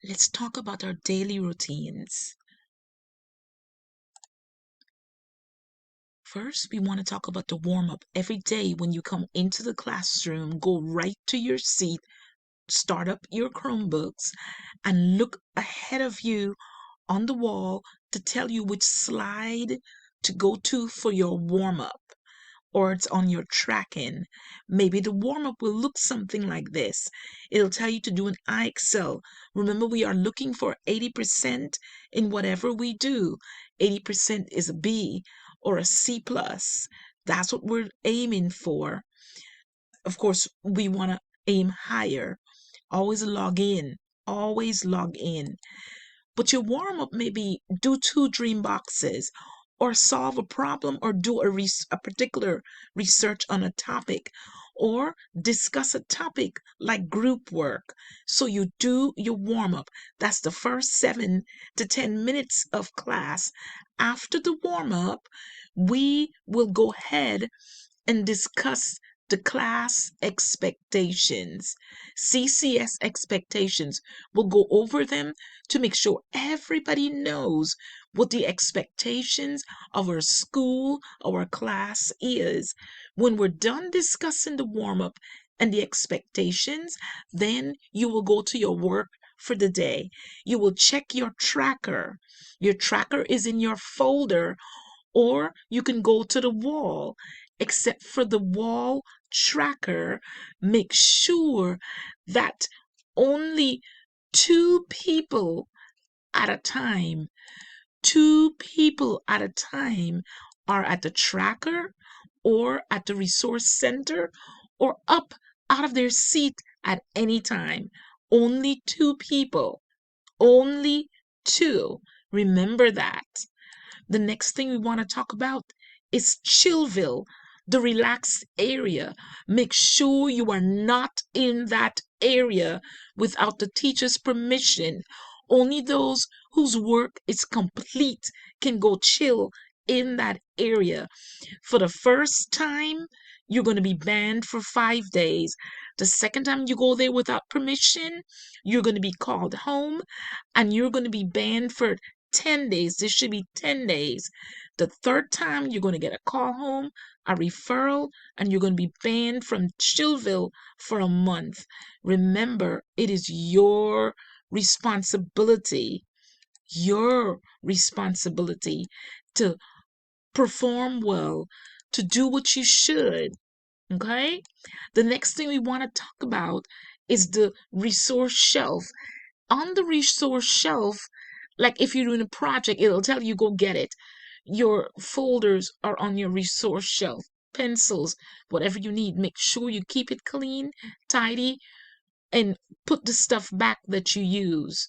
Let's talk about our daily routines. First, we want to talk about the warm up. Every day when you come into the classroom, go right to your seat, start up your Chromebooks, and look ahead of you on the wall to tell you which slide to go to for your warm up, or it's on your tracking. Maybe the warm up will look something like this. It'll tell you to do an IXL. Remember, we are looking for 80% in whatever we do. 80% is a B or a C plus. That's what we're aiming for. Of course, we want to aim higher. Always log in. Always log in. But your warm up may be do two dream boxes, or solve a problem, or do a particular research on a topic, or discuss a topic like group work. So you do your warm up. That's the first 7 to 10 minutes of class. After the warm up, we will go ahead and discuss the class expectations, CCS expectations. We'll go over them to make sure everybody knows what the expectations of our school, our class is. When we're done discussing the warm up and the expectations, then you will go to your work for the day. You will check your tracker. Your tracker is in your folder, or you can go to the wall. Except for the wall tracker, make sure that only two people at a time, two people at a time are at the tracker or at the resource center or up out of their seat at any time. Only two people. Only two. Remember that. The next thing we want to talk about is Chillville, the relaxed area. Make sure you are not in that area without the teacher's permission. Only those whose work is complete can go chill in that area. For the first time, you're going to be banned for 5 days. The second time you go there without permission, you're going to be called home and you're going to be banned for 10 days. This should be 10 days. The third time, you're going to get a call home, a referral, and you're going to be banned from Chillville for a month. Remember, it is your responsibility to perform well, to do what you should. Okay? The next thing we want to talk about is the resource shelf. On the resource shelf, like if you're doing a project, it'll tell you go get it. Your folders are on your resource shelf. Pencils, whatever you need, make sure you keep it clean, tidy, and put the stuff back that you use.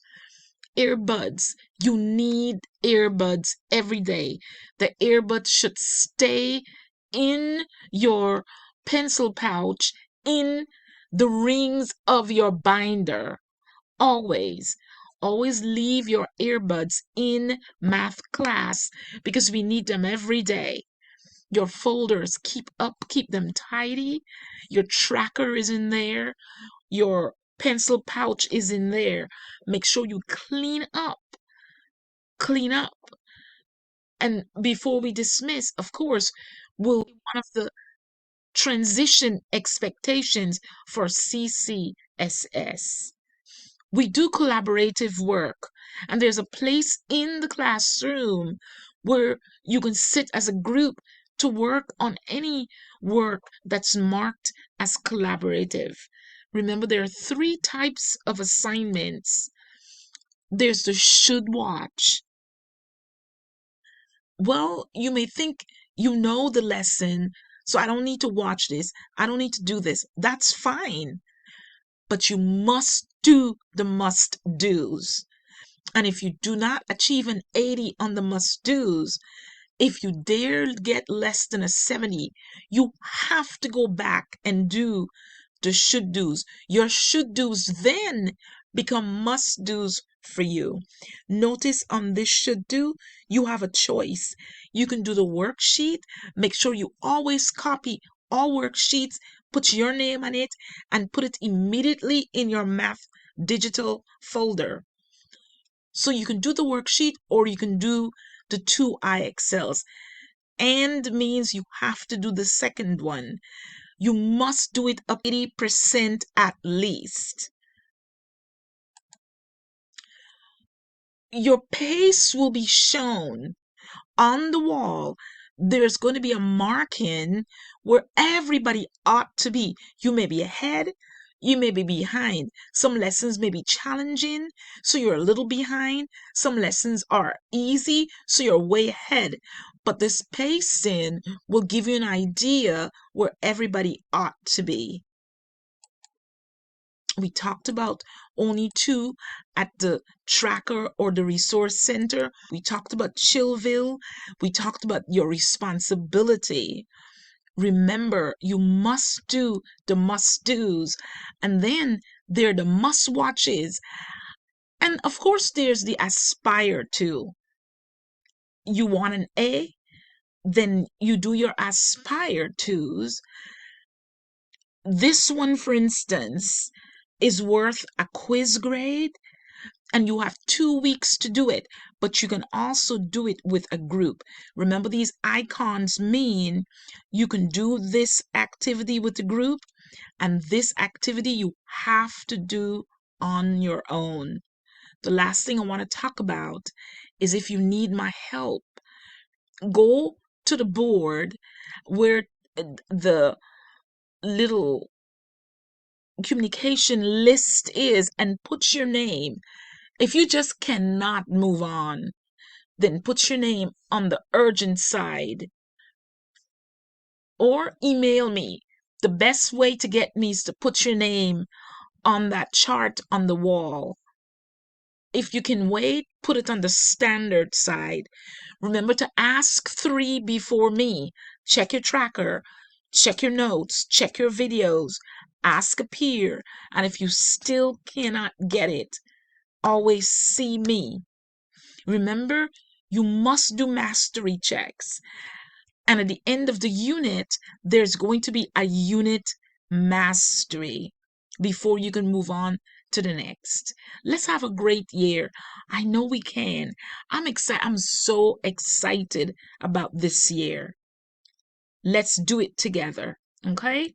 Earbuds, you need earbuds every day. The earbuds should stay in your pencil pouch, in the rings of your binder. Always, always leave your earbuds in math class because we need them every day. Your folders, keep them tidy. Your tracker is in there. Your pencil pouch is in there. Make sure you clean up. Clean up. And before we dismiss, of course, will be one of the transition expectations for CCSS. We do collaborative work, and there's a place in the classroom where you can sit as a group to work on any work that's marked as collaborative. Remember, there are 3 types of assignments. There's the should watch. Well, you may think you know the lesson, so I don't need to watch this. I don't need to do this. That's fine. But you must do the must do's. And if you do not achieve an 80 on the must do's, if you dare get less than a 70, you have to go back and do the should do's. Your should do's then become must do's for you. Notice on this should do, you have a choice. You can do the worksheet. Make sure you always copy all worksheets, put your name on it, and put it immediately in your math digital folder. So you can do the worksheet or you can do the 2 IXLs. And means you have to do the second one. You must do it up 80% at least. Your pace will be shown on the wall. There's going to be a marking where everybody ought to be. You may be ahead, you may be behind. Some lessons may be challenging, so you're a little behind. Some lessons are easy, so you're way ahead. But this pacing will give you an idea where everybody ought to be. We talked about only 2 at the tracker or the resource center. We talked about Chillville. We talked about your responsibility. Remember, you must do the must do's, and then there are the must watches. And of course, there's the aspire to. You want an A, then you do your aspire to's. This one, for instance, is worth a quiz grade, and you have 2 weeks to do it, but you can also do it with a group. Remember, these icons mean you can do this activity with the group, and this activity you have to do on your own. The last thing I want to talk about is if you need my help, go to the board where the little communication list is and put your name. If you just cannot move on, then put your name on the urgent side or email me. The best way to get me is to put your name on that chart on the wall. If you can wait, put it on the standard side. Remember to ask 3 before me. Check your tracker, check your notes, check your videos, ask a peer, and if you still cannot get it, always see me. Remember, you must do mastery checks. And at the end of the unit, there's going to be a unit mastery before you can move on to the next. Let's have a great year. I know we can. I'm excited. I'm so excited about this year. Let's do it together. Okay?